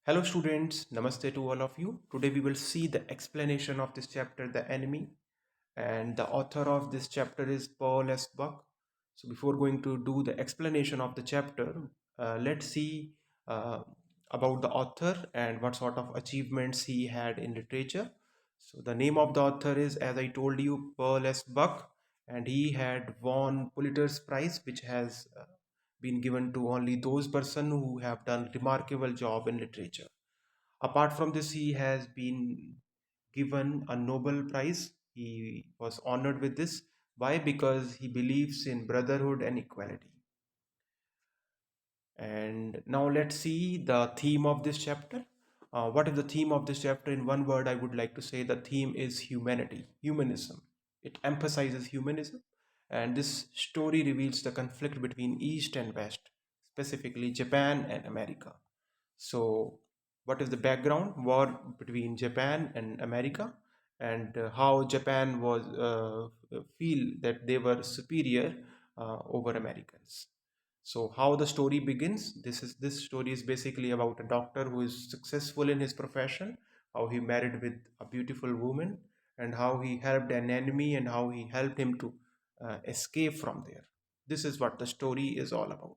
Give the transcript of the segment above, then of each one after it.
Hello students, namaste to all of you. Today we will see the explanation of this chapter, The Enemy, and the author of this chapter is Paul S. Buck. So before going to do the explanation of the chapter, let's see uh, about the author and what sort of achievements he had in literature. So the name of the author is, as I told you, Paul S. Buck, and he had won Pulitzer's Prize, which has been given to only those person who have done remarkable job in literature. Apart from this, he has been given a Nobel Prize. He was honored with this. Why? Because he believes in brotherhood and equality. And now let's see the theme of this chapter. What is the theme of this chapter? In one word, I would like to say the theme is humanity, humanism. It emphasizes humanism, and this story reveals the conflict between East and West, specifically Japan and America. So, what is the background? War between Japan and America, and how Japan was feel that they were superior over Americans. So, how the story begins? This story is basically about a doctor who is successful in his profession, how he married with a beautiful woman, and how he helped an enemy, and how he helped him to escape from there. This is what the story is all about.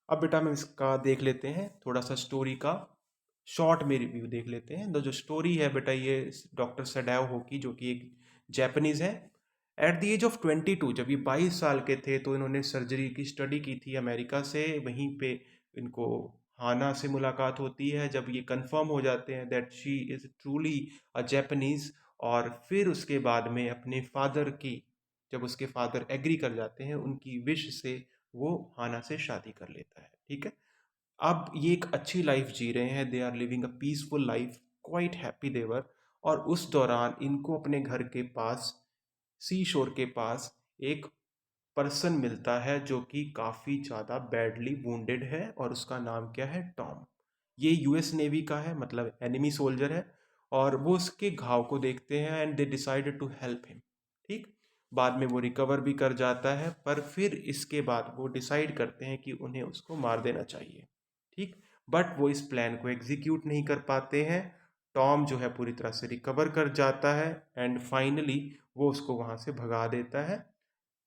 अब बेटा हम इसका देख लेते हैं थोड़ा सा story का शॉर्ट में रिव्यू देख लेते हैं। तो जो स्टोरी है बेटा ये डॉक्टर सडाओ होकी जो कि एक जैपनीज है। एट द एज ऑफ 22 जब ये 22 साल के थे तो इन्होंने सर्जरी की स्टडी की थी अमेरिका से। वहीं पे इनको हाना से मुलाकात होती है जब ये कंफर्म हो जाते हैं that she is truly a Japanese. और फिर उसके बाद में अपने फादर की जब उसके फादर एग्री कर जाते हैं उनकी विश से वो हाना से शादी कर लेता है। ठीक है, अब ये एक अच्छी लाइफ जी रहे हैं, they are living a peaceful life, quite happy there. और उस दौरान इनको अपने घर के पास सी शोर के पास एक पर्सन मिलता है जो कि काफ़ी ज़्यादा बैडली वुंडेड है और उसका नाम क्या है, टॉम। ये यूएस नेवी का है, मतलब एनिमी सोल्जर है। और वो उसके घाव को देखते हैं and they decided to help him. ठीक, बाद में वो रिकवर भी कर जाता है पर फिर इसके बाद वो डिसाइड करते हैं कि उन्हें उसको मार देना चाहिए। ठीक, बट वो इस प्लान को एग्जीक्यूट नहीं कर पाते हैं। टॉम जो है पूरी तरह से रिकवर कर जाता है एंड फाइनली वो उसको वहाँ से भगा देता है।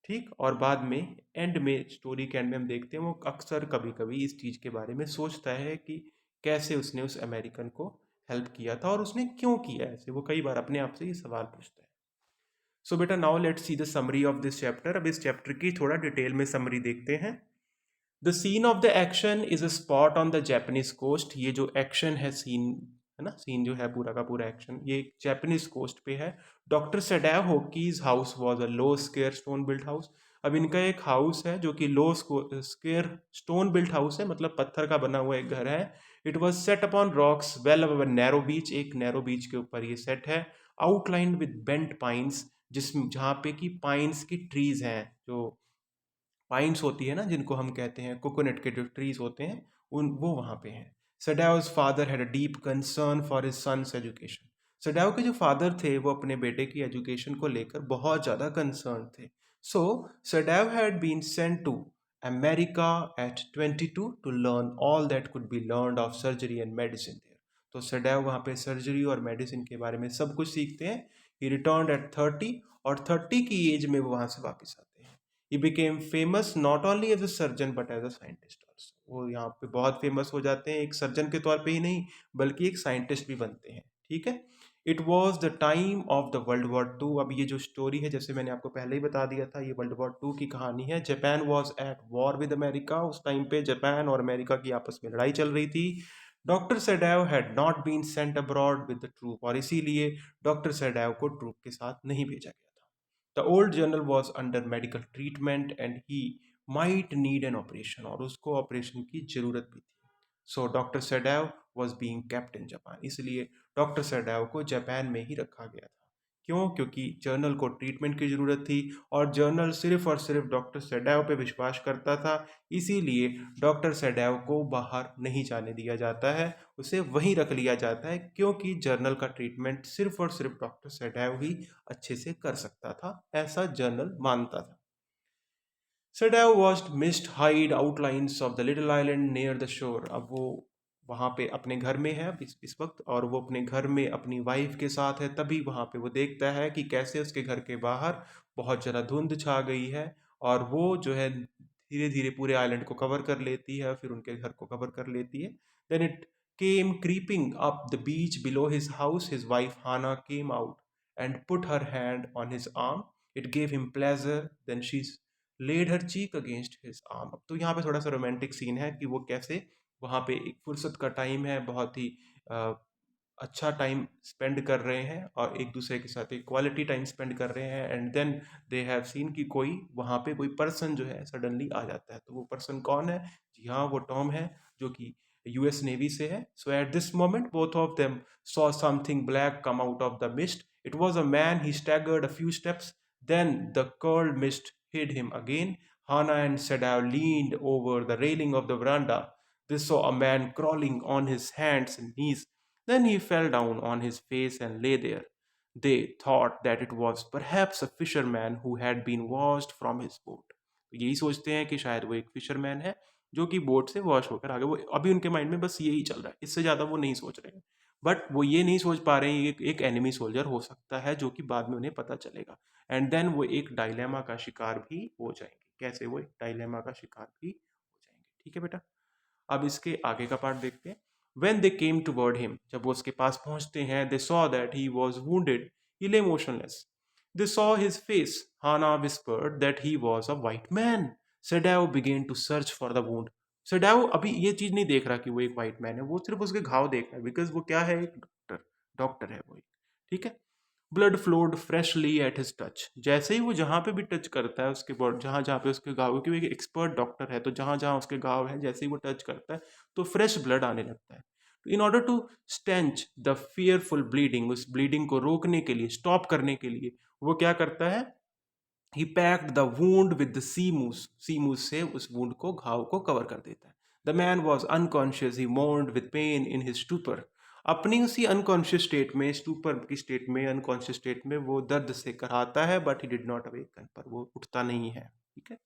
ठीक, और बाद में एंड में स्टोरी के एंड में हम देखते हैं वो अक्सर कभी कभी इस चीज़ के बारे में सोचता है कि कैसे उसने उस अमेरिकन को हेल्प किया था और उसने क्यों किया ऐसे। वो कई बार अपने आप से ये सवाल पूछता है। सो बेटा now let's see the summary of this chapter. अब इस चैप्टर की थोड़ा डिटेल में समरी देखते हैं। The scene of the action is a spot on the Japanese coast. ये जो एक्शन है, सीन है ना, सीन जो है पूरा का पूरा एक्शन ये जापानीज कोस्ट पे है। Doctor Sadao Hoki's house was a low square stone built house. अब इनका एक हाउस है जो कि low square stone built house है, मतलब पत्थर का बना हुआ एक घर है। It was set upon rocks well above narrow beach. एक नैरो बीच के ऊपर ये सेट है। आउटलाइंड विद बेंट पाइन्स, जिसमें जहाँ पे कि पाइन्स की ट्रीज हैं, जो पाइन्स होती है ना जिनको हम कहते हैं कोकोनट के जो ट्रीज होते हैं उन वो वहाँ पे हैं। Sadao's father had a deep concern for his sons education. Sadao के जो फादर थे वो अपने बेटे की एजुकेशन को लेकर बहुत ज़्यादा कंसर्न थे। So Sadao had been sent to America at 22 to learn all that could be learned of surgery and medicine there. तो सडाओ वहाँ पे सर्जरी और मेडिसिन के बारे में सब कुछ सीखते हैं। ही रिटर्न एट 30 और 30 की एज में वो वहाँ से वापस आते हैं। He became famous not only as a surgeon but as a scientist also. वो यहाँ पे बहुत फेमस हो जाते हैं, एक सर्जन के तौर पे ही नहीं बल्कि एक साइंटिस्ट भी बनते हैं। ठीक है, it was the time of the world war 2। अब ये जो स्टोरी है जैसे मैंने आपको पहले ही बता दिया था, ये वर्ल्ड वॉर 2 की कहानी है। Japan was at war with America. उस टाइम पे जापान और अमेरिका की आपस में लड़ाई चल रही थी। Doctor Sadao had not been sent abroad with the troop, और इसीलिए डॉक्टर सेडाव को ट्रूप के साथ नहीं भेजा गया था। The old general was under medical treatment and he might need an operation, और उसको ऑपरेशन की जरूरत भी थी। So doctor Sadao was being kept in Japan, इसलिए डॉक्टर सेडाव को जापान में ही रखा गया था। क्यों? क्योंकि जर्नल को ट्रीटमेंट की ज़रूरत थी और जर्नल सिर्फ और सिर्फ डॉक्टर सेडाव पे विश्वास करता था। इसीलिए डॉक्टर सेडाव को बाहर नहीं जाने दिया जाता है, उसे वहीं रख लिया जाता है, क्योंकि जर्नल का ट्रीटमेंट सिर्फ और सिर्फ डॉक्टर सेडाव ही अच्छे से कर सकता था, ऐसा जर्नल मानता था। सेडाव watched mist hide outlines of the little island near the shore। अब वो वहाँ पे अपने घर में है इस वक्त, और वो अपने घर में अपनी वाइफ के साथ है। तभी वहाँ पे वो देखता है कि कैसे उसके घर के बाहर बहुत ज़्यादा धुंध छा गई है, और वो जो है धीरे धीरे पूरे आइलैंड को कवर कर लेती है, फिर उनके घर को कवर कर लेती है। Then it came creeping up the beach below his house. His wife Hannah came out and put her hand on his arm. It gave him pleasure. Then she laid her cheek against his arm. अब तो यहाँ पे थोड़ा सा romantic scene है कि वो कैसे वहाँ पे एक फुर्सत का टाइम है, बहुत ही अ, अच्छा टाइम स्पेंड कर रहे हैं और एक दूसरे के साथ एक क्वालिटी टाइम स्पेंड कर रहे हैं। And then they have seen कि कोई वहाँ पे कोई पर्सन जो है सडनली आ जाता है। तो वो पर्सन कौन है? जी हाँ, वो टॉम है, जो कि यूएस नेवी से है। So at this moment both of them saw something black come out of the mist. It was a man. He staggered a few steps. Then the curled mist hid him again. Hannah and Sadav leaned over the railing of the veranda. They saw a man crawling on his hands and knees. Then he fell down on his face and lay there. They thought that it was perhaps a fisherman who had been washed from his boat. तो यही सोचते हैं कि शायद वो एक fisherman है जो कि बोट से वॉश होकर आ गया। वो अभी उनके माइंड में बस यही चल रहा है, इससे ज़्यादा वो नहीं सोच रहे हैं। बट वो ये नहीं सोच पा रहे हैं एक एनिमी सोल्जर हो सकता है, जो कि बाद में उन्हें पता चलेगा। एंड देन वो एक डायलेमा का शिकार भी हो जाएंगे। कैसे वो एक डायलेमा का शिकार भी हो जाएंगे। ठीक है बेटा, अब इसके आगे का पार्ट देखते हैं। When they came toward him, जब वो उसके पास पहुंचते हैं, they saw that he was wounded. He lay motionless. They saw his face. Hannah whispered that he was a white man. Sadav began to search for the wound. सडाव अभी ये चीज नहीं देख रहा कि वो एक वाइट मैन है, वो सिर्फ उसके घाव देख रहा है, बिकॉज वो क्या है, एक डॉक्टर, डॉक्टर है वो एक। ठीक है। Blood flowed freshly at his touch. जैसे ही वो जहाँ पे भी टच करता है उसके बॉडी, जहाँ जहाँ पे उसके घाव, क्योंकि वो एक एक्सपर्ट डॉक्टर है, तो जहाँ जहाँ उसके घाव है जैसे ही वो टच करता है तो फ्रेश ब्लड आने लगता है। तो in order to stanch the fearful bleeding, उस ब्लीडिंग को रोकने के लिए, स्टॉप करने के लिए वो क्या करता है, he packed the wound with the sea moss. Sea moss से उस वूंड को, घाव को कवर कर देता है। The man was unconscious, he moaned with pain in his stupor. अपनी उसी अनकॉन्शियस स्टेट में, स्टूपर की स्टेट में, अनकॉन्शियस स्टेट में वो दर्द से कराता है, but he did not awaken, पर वो उठता नहीं है। ठीक है।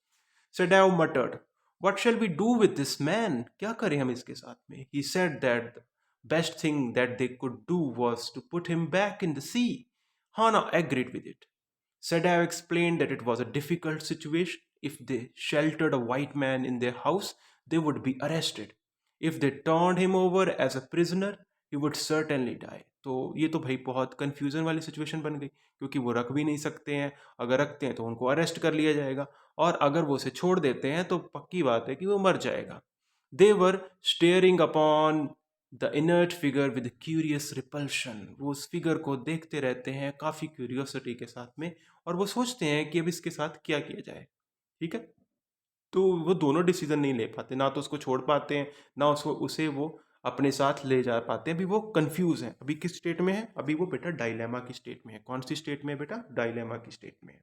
Sadao muttered, "What shall we do with this man? क्या करें हम इसके साथ में?" He said that the best thing that they could do was to put him back in the sea. Hannah agreed with it. Sadao explained that it was a difficult situation. If they sheltered a white man in their house, they would be arrested. If they turned him over as a prisoner, he would certainly die. तो ये तो भाई बहुत confusion वाली situation बन गई, क्योंकि वो रख भी नहीं सकते हैं, अगर रखते हैं तो उनको अरेस्ट कर लिया जाएगा, और अगर वो उसे छोड़ देते हैं तो पक्की बात है कि वो मर जाएगा। They were staring upon the inert figure with curious repulsion. वो उस फिगर को देखते रहते हैं काफ़ी क्यूरियोसिटी के साथ में, और वो सोचते हैं कि अब इसके साथ क्या किया जाए। ठीक है। तो वो दोनों डिसीजन नहीं ले पाते, ना तो उसको छोड़ पाते हैं, ना उसको उसे वो अपने साथ ले जा पाते हैं। अभी वो कंफ्यूज हैं। अभी किस स्टेट में है? अभी वो बेटा डायलेमा की स्टेट में है। कौन सी स्टेट में है बेटा? डायलेमा की स्टेट में है।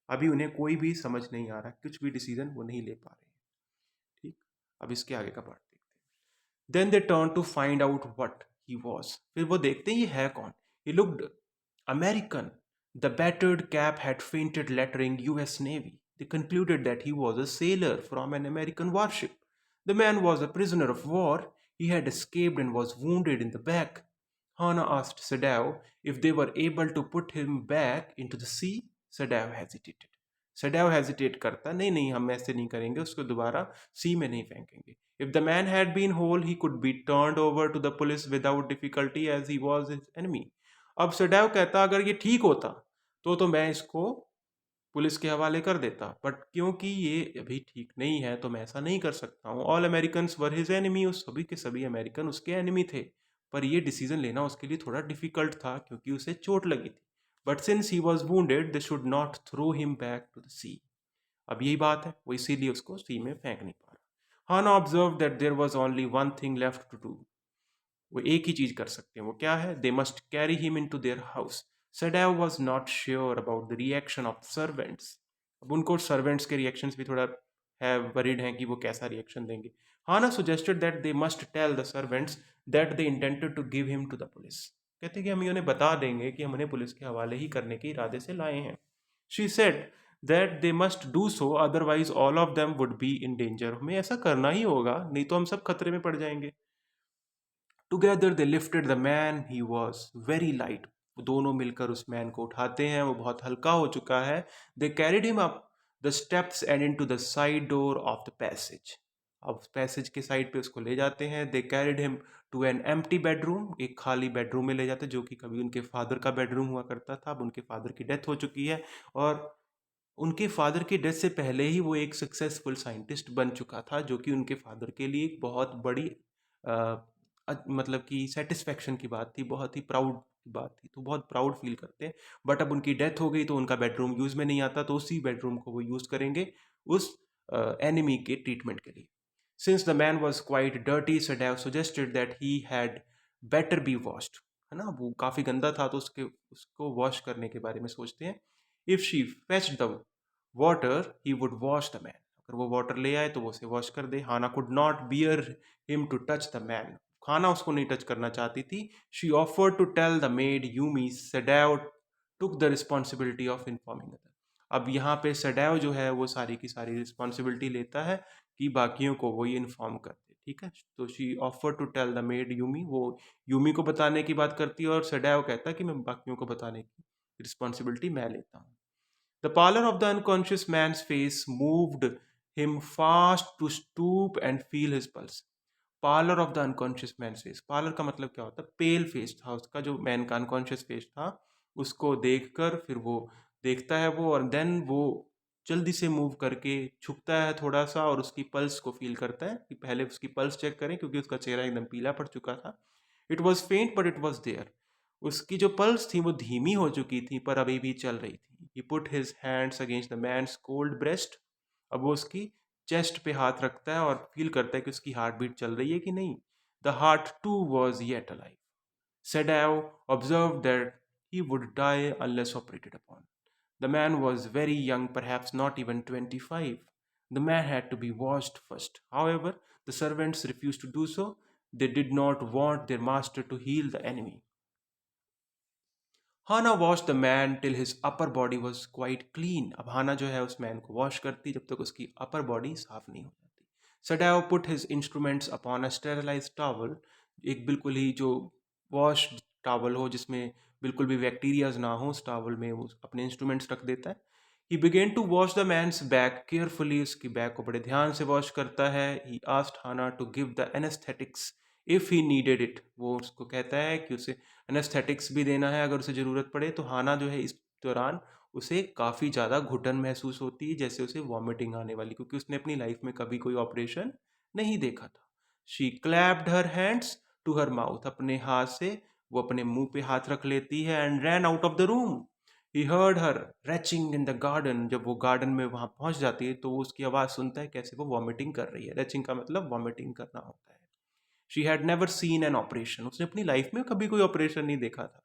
अभी उन्हें कोई भी समझ नहीं आ रहा, कुछ भी डिसीजन वो नहीं ले पा रहे हैं। ठीक। अब इसके आगे का पार्ट देखते हैं। Then they turn to find out what he was. फिर वो देखते हैं ये है कौन। He looked American. The battered cap had fainted lettering US Navy. They concluded that he was a sailor from an American warship. The man was a prisoner of war. He had escaped and was wounded in the back. Hannah asked Sadav if they were able to put him back into the sea. Sadav hesitated. Sadao hesitate करता, नहीं नहीं, हम ऐसे नहीं करेंगे, उसको दोबारा सी में नहीं फेंकेंगे। If the man had been whole he could be turned over to the police without difficulty as he was his enemy. अब सडैव कहता अगर ये ठीक होता तो मैं इसको पुलिस के हवाले कर देता, बट क्योंकि ये अभी ठीक नहीं है तो मैं ऐसा नहीं कर सकता हूँ। ऑल अमेरिकन वर हिज एनिमी, उस सभी के सभी अमेरिकन उसके एनिमी थे, पर ये डिसीजन लेना उसके लिए थोड़ा डिफिकल्ट था क्योंकि उसे चोट लगी थी। But since he was wounded they should not throw him back to the sea. अब यही बात है, वो इसीलिए उसको सी में फेंक नहीं पा रहा। Hana observe that there was only one thing left to do. वो एक ही चीज कर सकते हैं, वो क्या है? They must carry him into their house. Sadao was not sure about the reaction of servants. अब उनको सर्वेंट्स के रिएक्शंस भी थोड़ा है, वरीड हैं कि वो कैसा रिएक्शन देंगे। Hana suggested that they must tell the servants that they intended to give him to the police. कहते हैं कि हम उन्हें बता देंगे कि हम उन्हें पुलिस के हवाले ही करने के इरादे से लाए हैं। She said that they must do so, otherwise all of them would be in danger. हमें ऐसा करना ही होगा, नहीं तो हम सब खतरे में पड़ जाएंगे। Together they lifted the man, he was very light. वो दोनों मिलकर उस मैन को उठाते हैं, वो बहुत हल्का हो चुका है। They carried him up the steps and into the side door of the passage. अब पैसेज के साइड पे उसको ले जाते हैं। They carried him to an empty bedroom, एक खाली बेडरूम में ले जाते हैं, जो कि कभी उनके फादर का बेडरूम हुआ करता था। अब उनके फादर की डेथ हो चुकी है, और उनके फादर की डेथ से पहले ही वो एक सक्सेसफुल साइंटिस्ट बन चुका था, जो कि उनके फादर के लिए एक बहुत बड़ी मतलब कि सेटिस्फेक्शन की बात थी, बहुत ही प्राउड की बात थी, तो बहुत प्राउड फील करते हैं। बट अब उनकी डेथ हो गई तो उनका बेडरूम यूज़ में नहीं आता, तो उसी बेडरूम को वो यूज़ करेंगे उस एनिमी के ट्रीटमेंट के लिए। Since the man was quite dirty, Sadao suggested that he had better be washed, है ना, वो काफ़ी गंदा था, तो उसको वॉश करने के बारे में सोचते हैं। If she fetched the water he would wash the man, अगर वो वाटर ले आए तो वो उसे वॉश कर दे। Hana could not bear him to touch the man, Hana उसको नहीं टच करना चाहती थी। She offered to tell the maid Yumi, Sadao took the responsibility of informing other. अब यहाँ पे सडैव जो है वो सारी की सारी रिस्पॉन्सिबिलिटी लेता है कि बाकियों को वो ये इन्फॉर्म कर दे, ठीक है। तो she offer to tell the maid Yumi, वो यूमी को बताने की बात करती है, और सडैव कहता है कि मैं बाकियों को बताने की रिस्पॉन्सिबिलिटी मैं लेता हूँ। The pallor of the unconscious man's face moved him fast to stoop and feel his pulse. Parlour of the unconscious man face, parlour का मतलब क्या होता है, पेल फेस था उसका, जो मैन का अनकॉन्शियस फेस था, उसको देखकर फिर वो देखता है वो, और देन वो जल्दी से मूव करके झुकता है थोड़ा सा, और उसकी पल्स को फील करता है कि पहले उसकी पल्स चेक करें, क्योंकि उसका चेहरा एकदम पीला पड़ चुका था। इट वॉज फेंट बट इट वॉज देयर, उसकी जो पल्स थी वो धीमी हो चुकी थी पर अभी भी चल रही थी। He put his hands against the man's cold breast, अब वो उसकी चेस्ट पे हाथ रखता है और फील करता है कि उसकी हार्ट बीट चल रही है कि नहीं। The heart too was yet alive. Sadao observed that he would die unless operated upon. The man was very young, perhaps not even 25. The man had to be washed first. However, the servants refused to do so. They did not want their master to heal the enemy. Hana wash the man till his upper body was quite clean, अब Hana जो है उस man को wash करती जब तक उसकी upper body साफ नहीं हो जाती। Sadao put his instruments upon a sterilise towel, एक बिल्कुल ही जो वॉश टॉवल हो जिसमें बिल्कुल भी बैक्टीरियाज ना हो, उस टॉवल में वो अपने इंस्ट्रूमेंट्स रख देता है। He began to wash the man's back carefully, उसकी बैक को बड़े ध्यान से वॉश करता है। He asked Hana to give the anaesthetics if he needed it, वो उसको कहता है कि उसे एनेस्थेटिक्स भी देना है अगर उसे ज़रूरत पड़े। तो हाना जो है इस दौरान उसे काफ़ी ज़्यादा घुटन महसूस होती है, जैसे उसे वॉमिटिंग आने वाली, क्योंकि उसने अपनी लाइफ में कभी कोई ऑपरेशन नहीं देखा था। She clapped her hands to her mouth, अपने हाथ से वो अपने मुंह पे हाथ रख लेती है। And ran out of the room. He heard her reaching in the garden, जब वो गार्डन में वहाँ पहुँच जाती है तो वो उसकी आवाज़ सुनता है कैसे वो वॉमिटिंग कर रही है। रेचिंग का मतलब वॉमिटिंग करना होता है। She had never seen an operation, उसने अपनी लाइफ में कभी कोई ऑपरेशन नहीं देखा था।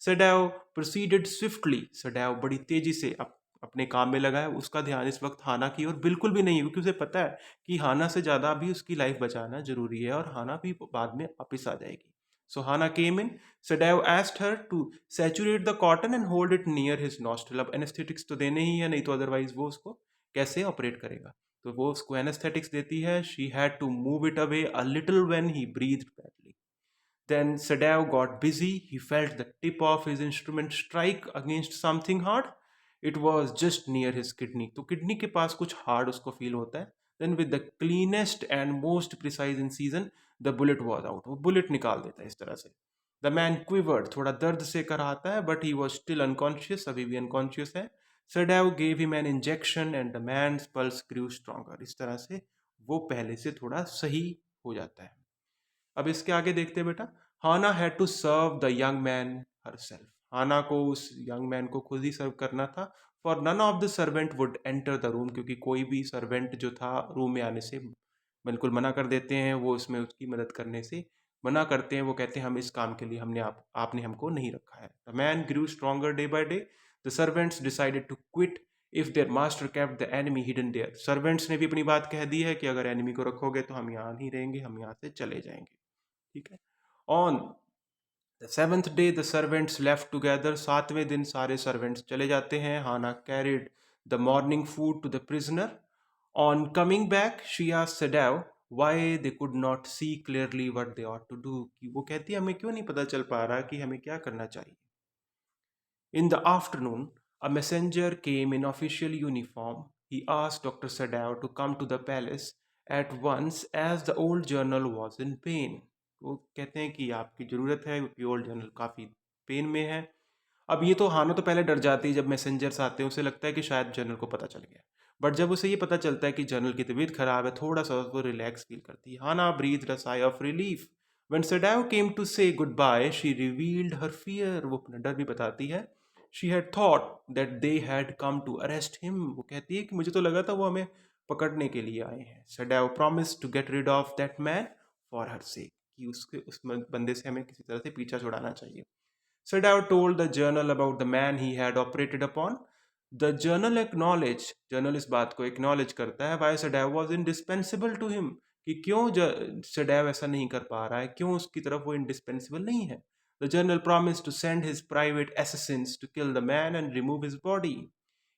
सडैव प्रोसीडेड स्विफ्टली, सडैव बड़ी तेजी से अपने काम में लगा है। उसका ध्यान इस वक्त हाना की ओर बिल्कुल भी नहीं है, क्योंकि उसे पता है कि हाना से ज़्यादा भी उसकी लाइफ बचाना जरूरी है, और हाना भी बाद में वापिस आ जाएगी। So Hana came in, Sadao asked her to saturate the cotton and hold it near his nostril. अब एनेस्थेटिक्स तो देने ही है, नहीं तो अदरवाइज वो उसको कैसे ऑपरेट करेगा, तो वो उसको एनेस्थेटिक्स देती है। She had to move it away a little when he breathed badly. Then Sadav got busy. He felt the tip of his instrument strike against something hard. It was just near his kidney. तो kidney के पास कुछ hard उसको feel होता है। Then with the cleanest and most precise incision, the bullet was out. वो bullet निकाल देता है इस तरह से। The man quivered, थोड़ा दर्द से कराहता है, but he was still unconscious, अभी भी unconscious है। Sadav gave him an injection and the man's pulse grew stronger. इस तरह से वो पहले से थोड़ा सही हो जाता है। अब इसके आगे देखते हैं बेटा। Hana had to serve the young man herself, Hana को उस यंग मैन को खुद ही सर्व करना था। For none of the servant would enter the room, क्योंकि कोई भी सर्वेंट जो था रूम में आने से बिल्कुल मना कर देते हैं, वो उसमें उसकी मदद करने से मना करते हैं। वो कहते हैं हम इस काम के लिए हमने आपने हमको नहीं रखा है। The man grew stronger day by day. The servants decided to quit if their master kept the enemy hidden there. Servants ने भी अपनी बात कह दी है कि अगर एनिमी को रखोगे तो हम यहाँ नहीं रहेंगे, हम यहाँ से चले जाएंगे, ठीक है। On the seventh day the servants left together, सातवें दिन सारे सर्वेंट्स चले जाते हैं। Hana carried the morning food to the prisoner. On coming back she asked Sadao why they could not see clearly what they ought to do, कि वो कहती है हमें क्यों नहीं पता चल पा रहा कि हमें क्या करना चाहिए. In the afternoon, a messenger came in official uniform. He asked Dr. Sadao to come to the palace at once as the old journal was in pain. वो कहते हैं कि आपकी ज़रूरत है क्योंकि ओल्ड जर्नल काफ़ी पेन में है. अब ये तो हाना तो पहले डर जाती है जब मैसेंजर्स आते हैं, उसे लगता है कि शायद जनरल को पता चल गया. बट जब उसे ये पता चलता है कि जनरल की तबीयत खराब है, थोड़ा सा वो रिलैक्स फील करती है. Hana breathe a sigh of relief. When Sadao came to say goodbye, she revealed her fear. वो अपना डर भी बताती है. She had thought that they had come to arrest him. वो कहती है कि मुझे तो लगा था वो हमें पकड़ने के लिए आए हैं. Sadao promised to get rid of that man for her sake, कि उसके उस बंदे से हमें किसी तरह से पीछा छुड़ाना चाहिए. Sadao told the journal about the man he had operated upon. The journal acknowledged, journal इस बात को acknowledge करता है, why Sadao was indispensable to him, कि क्यों Sadao ऐसा नहीं कर पा रहा है, क्यों उसकी तरफ वो indispensable नहीं है. The journal promised to send his private assassins to kill the man and remove his body.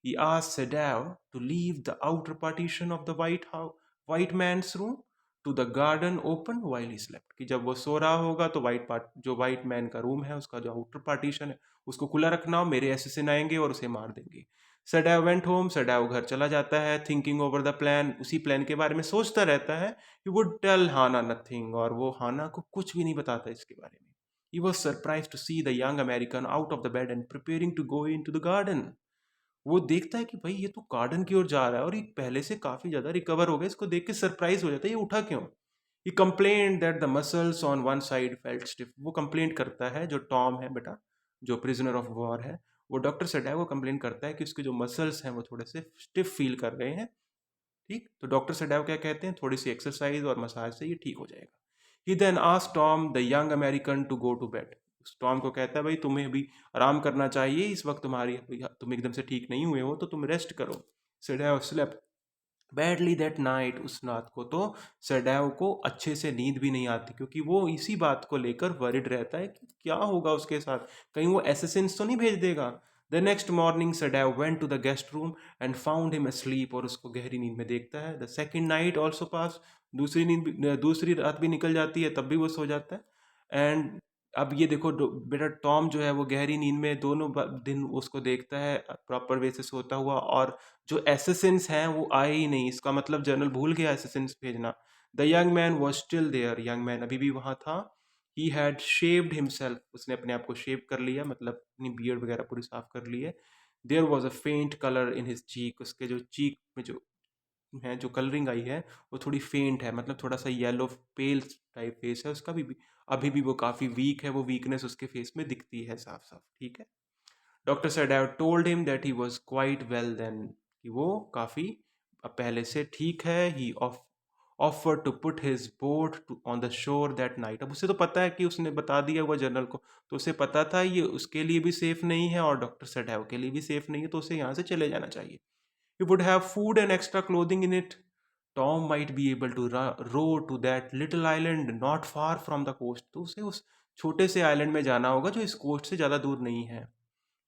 He asked Sadao to leave the outer partition of the white man's room to the garden open while he slept, कि जब वो सो रहा होगा तो जो white man का room है उसका जो आउटर पार्टीशन है उसको खुला रखना हो, मेरे एसेसिन आएंगे और उसे मार देंगे. सडाव वेंट होम. सडाव घर चला जाता है. थिंकिंग ओवर द प्लान, उसी प्लान के बारे में सोचता रहता है. He would tell Hana nothing, और वो हाना को कुछ भी नहीं बताता इसके बारे में. He was surprise to see the young American out of the bed and preparing to go into the garden. वो देखता है कि भाई ये तो गार्डन की ओर जा रहा है और ये पहले से काफी ज्यादा रिकवर हो गया. इसको देख के सरप्राइज हो जाता है, ये उठा क्यों. He complaint that the muscles on one side felt stiff. वो कंप्लेंट करता है, जो टॉम है बेटा, जो प्रिजनर ऑफ वॉर है, वो डॉक्टर सडाव को कंप्लेंट करता है कि उसके जो मसल्स हैं वो थोड़े से स्टिफ फील कर रहे हैं. ठीक, तो डॉक्टर सडाव क्या कहते हैं, थोड़ी सी एक्सरसाइज और मसाज से ये ठीक हो जाएगा. He then asked Tom the young American to go to bed. Tom को कहता है भाई तुम्हें अभी आराम करना चाहिए, इस वक्त तुम एकदम से ठीक नहीं हुए हो तो तुम रेस्ट करो. सडाव स्लेप्ट बैडली दैट नाइट. उस रात को तो सडैव को अच्छे से नींद भी नहीं आती, क्योंकि वो इसी बात को लेकर वरिड रहता है कि क्या होगा उसके साथ, कहीं वो एसेसिन्स तो नहीं भेज देगा. The next morning Sadao went to the guest room and found him asleep, और उसको गहरी नींद में देखता है. The second night also pass. दूसरी रात भी निकल जाती है, तब भी वो सो जाता है. एंड अब ये देखो बेटा, टॉम जो है वो गहरी नींद में दोनों दिन उसको देखता है प्रॉपर वे से सोता हुआ, और जो एसेसिन्स हैं वो आए ही नहीं. इसका मतलब जनरल भूल गया एसेसिन्स भेजना. The young man was still there. Young man अभी भी वहां था. He had shaved himself. उसने अपने आप को शेव कर लिया, मतलब अपनी बियर्ड वगैरह पूरी साफ कर ली है. There was a faint colour in his cheek. उसके जो चीक में जो है, जो कलरिंग आई है वो थोड़ी फेंट है, मतलब थोड़ा सा येलो पेल टाइप फेस है उसका. भी अभी भी वो काफ़ी वीक है, वो वीकनेस उसके फेस में दिखती है साफ साफ. ठीक है. Doctor Sadao told him that he was quite well then, कि वो काफ़ी पहले से ठीक है. He offer to put his boat on the shore that night. अब उसे तो पता है कि उसने बता दिया हुआ जनरल को, तो उसे पता था ये उसके लिए भी सेफ नहीं है और डॉक्टर सैडाव के लिए भी सेफ नहीं है, तो उसे यहाँ से चले जाना चाहिए. He would have food and extra clothing in it. Tom might be able to row to that little island not far from the coast. तो उसे उस छोटे से आइलैंड में जाना होगा जो इस कोस्ट से ज़्यादा दूर नहीं है.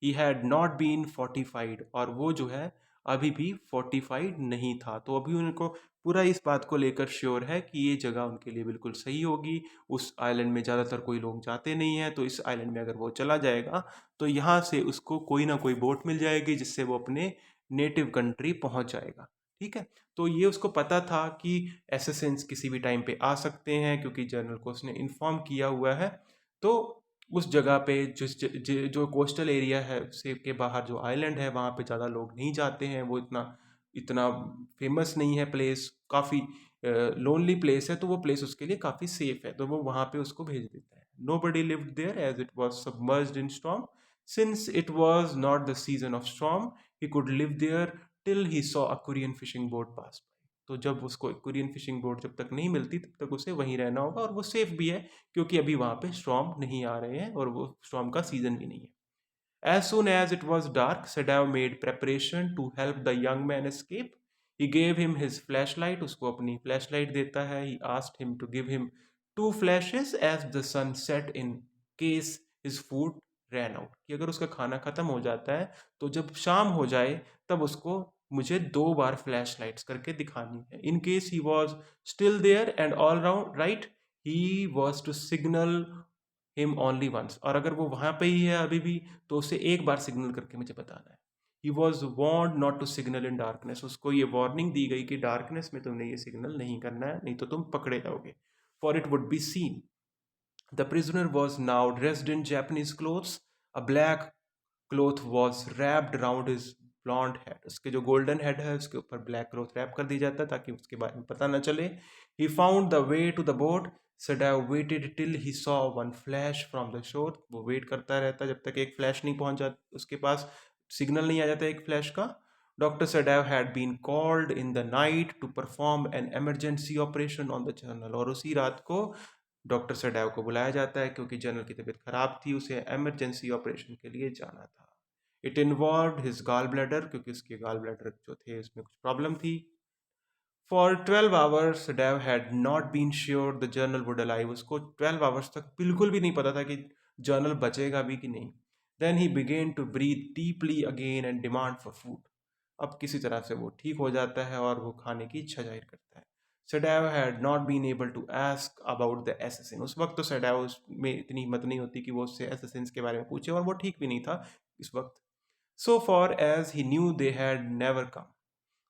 He had not been fortified. और वो जो है अभी भी fortified नहीं था. तो अभी उनको पूरा इस बात को लेकर श्योर है कि ये जगह उनके लिए बिल्कुल सही होगी. उस आइलैंड में ज़्यादातर कोई लोग जाते नहीं हैं, तो इस आइलैंड में अगर वो चला जाएगा तो यहाँ से उसको कोई ना कोई बोट मिल जाएगी जिससे वो अपने नेटिव कंट्री पहुंच जाएगा. ठीक है. तो ये उसको पता था कि एसेसेंस किसी भी टाइम पे आ सकते हैं, क्योंकि जनरल को उसने इन्फॉर्म किया हुआ है. तो उस जगह पे जो कोस्टल एरिया है उससे के बाहर जो आइलैंड है वहाँ पे ज़्यादा लोग नहीं जाते हैं. वो इतना इतना फेमस नहीं है प्लेस, काफ़ी लोनली प्लेस है, तो वो प्लेस उसके लिए काफ़ी सेफ है, तो वो वहाँ पे उसको भेज देता है. Nobody lived there as it was submerged in storm. Since it was not the season of storm, he could live there till he saw a Korean fishing boat pass by. तो जब उसको Korean fishing boat जब तक नहीं मिलती तब तक उसे वहीं रहना होगा, और वो सेफ भी है क्योंकि अभी वहाँ पे स्टॉर्म नहीं आ रहे हैं और वो स्टॉर्म का सीजन भी नहीं है. As soon as it was dark, Sadav made preparation to help the young man escape. He gave him his flashlight. उसको अपनी flashlight देता है. He asked him to give him 2 flashes as the sun set in case his food ran out. कि अगर उसका खाना खत्म हो जाता है तो जब शाम हो जाए तब उसको मुझे 2 बार फ्लैश लाइट्स करके दिखानी है। In case he was still there and all round right, he was to signal him only once, और अगर वो वहां पे ही है अभी भी तो उसे एक बार सिग्नल करके मुझे बताना है। He was warned not to signal in darkness, उसको ये वार्निंग दी गई कि डार्कनेस में तुमने ये सिग्नल नहीं करना है, नहीं तो तुम पकड़े जाओगे। For it would be seen. The prisoner was now dressed in Japanese clothes. A black cloth was wrapped around his blonde head. उसके जो golden head है उसके ऊपर black cloth wrap कर दी जाता है ताकि उसके बारे में पता ना चले. He found the way to the boat. Sadav waited till he saw one flash from the shore. वो wait करता रहता जब तक एक flash नहीं पहुंच जाता उसके पास, सिग्नल नहीं आ जाता एक फ्लैश का. Dr. Sadav had been called in the night to perform an emergency operation on the journal. और उसी रात को डॉक्टर सडैव को बुलाया जाता है क्योंकि जनरल की तबीयत खराब थी, उसे एमरजेंसी ऑपरेशन के लिए जाना था. It involve his gall bladder, क्योंकि उसके गाल ब्लैडर जो थे उसमें कुछ प्रॉब्लम थी. For 12 hours Sadao had not been sure the general would alive. उसको 12 आवर्स तक बिल्कुल भी नहीं पता था कि जर्नल बचेगा भी कि नहीं. Then he began to breathe deeply again and demand for food. अब किसी तरह से वो ठीक हो जाता है और वो खाने की इच्छा जाहिर करता है. Sadao had not been able to ask about the assassin. उस वक्त तो Sadao में इतनी हिम्मत नहीं होती कि वो उससे assassins के बारे में पूछे, और वो ठीक भी नहीं था इस वक्त. So far as he knew they had never come.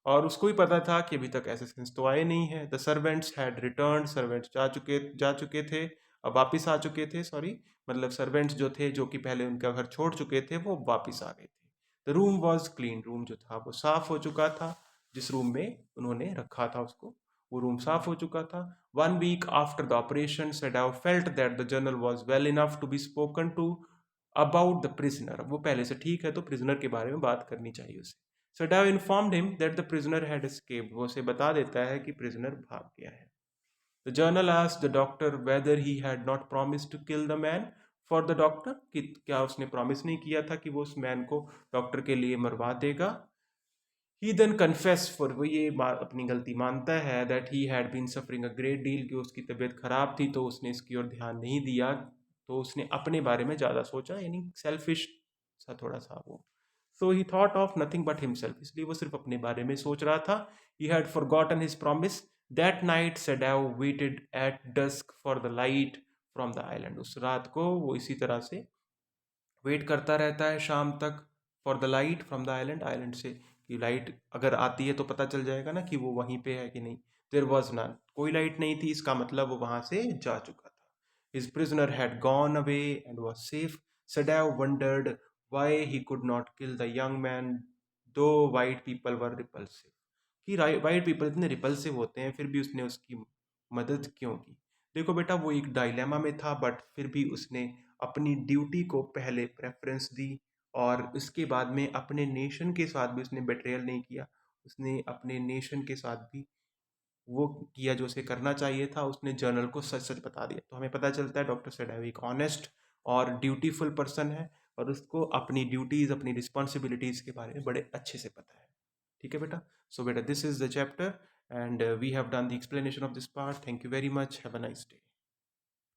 और उसको भी पता था कि अभी तक assassins तो आए नहीं हैं. The servants had returned. Servants जा चुके थे, अब वापिस आ चुके थे. सॉरी, मतलब सर्वेंट्स जो थे जो कि पहले उनका घर छोड़ चुके थे वो वापिस आ गए थे. The room was clean. Room जो था वो साफ हो चुका था. जिस रूम में उन्होंने रखा था उसको, वो रूम साफ हो चुका था. 1 week after the operation, Sadav felt that the journal was well enough to be spoken to about the prisoner. अब वो पहले से ठीक है तो prisoner के बारे में बात करनी चाहिए उसे. Sadav informed him that the prisoner had escaped. वो उसे बता देता है कि prisoner भाग गया है. The journal asked the doctor whether he had not promised to kill the man for the doctor, कि क्या उसने प्रॉमिस नहीं किया था कि वो उस मैन को डॉक्टर के लिए मरवा देगा. He then confessed, for वो ये अपनी गलती मानता है, that he had been suffering a great deal, कि उसकी तबीयत खराब थी तो उसने इसकी ओर ध्यान नहीं दिया, तो उसने अपने बारे में ज़्यादा सोचा, यानी सेल्फिश सा थोड़ा सा वो. So he thought of nothing but himself, इसलिए वो सिर्फ अपने बारे में सोच रहा था. He had forgotten his promise. That night Sadav waited at dusk for the light from the island. उस रात को वो इसी तरह से वेट करता रहता है शाम तक, for the light from the island, island से, कि लाइट अगर आती है तो पता चल जाएगा ना कि वो वहीं पे है कि नहीं. There was none. कोई लाइट नहीं थी, इसका मतलब वो वहां से जा चुका था. His prisoner had gone away and was safe. Sadao wondered why he could not kill the young man though white people were repulsive, कि वाइट पीपल इतने रिपल्सिव होते हैं फिर भी उसने उसकी मदद क्यों की. देखो बेटा, वो एक डायलेमा में था बट फिर भी उसने अपनी ड्यूटी को पहले प्रेफरेंस दी, और उसके बाद में अपने नेशन के साथ भी उसने बेट्रेयल नहीं किया. उसने अपने नेशन के साथ भी वो किया जो उसे करना चाहिए था. उसने जर्नल को सच सच बता दिया. तो हमें पता चलता है डॉक्टर सेडाव एक ऑनेस्ट और ड्यूटीफुल पर्सन है, और उसको अपनी ड्यूटीज़, अपनी रिस्पॉन्सिबिलिटीज़ के बारे में बड़े अच्छे से पता है. ठीक है बेटा. सो बेटा, this is the chapter and we have done the explanation of this part. Thank you very much. Have a nice day.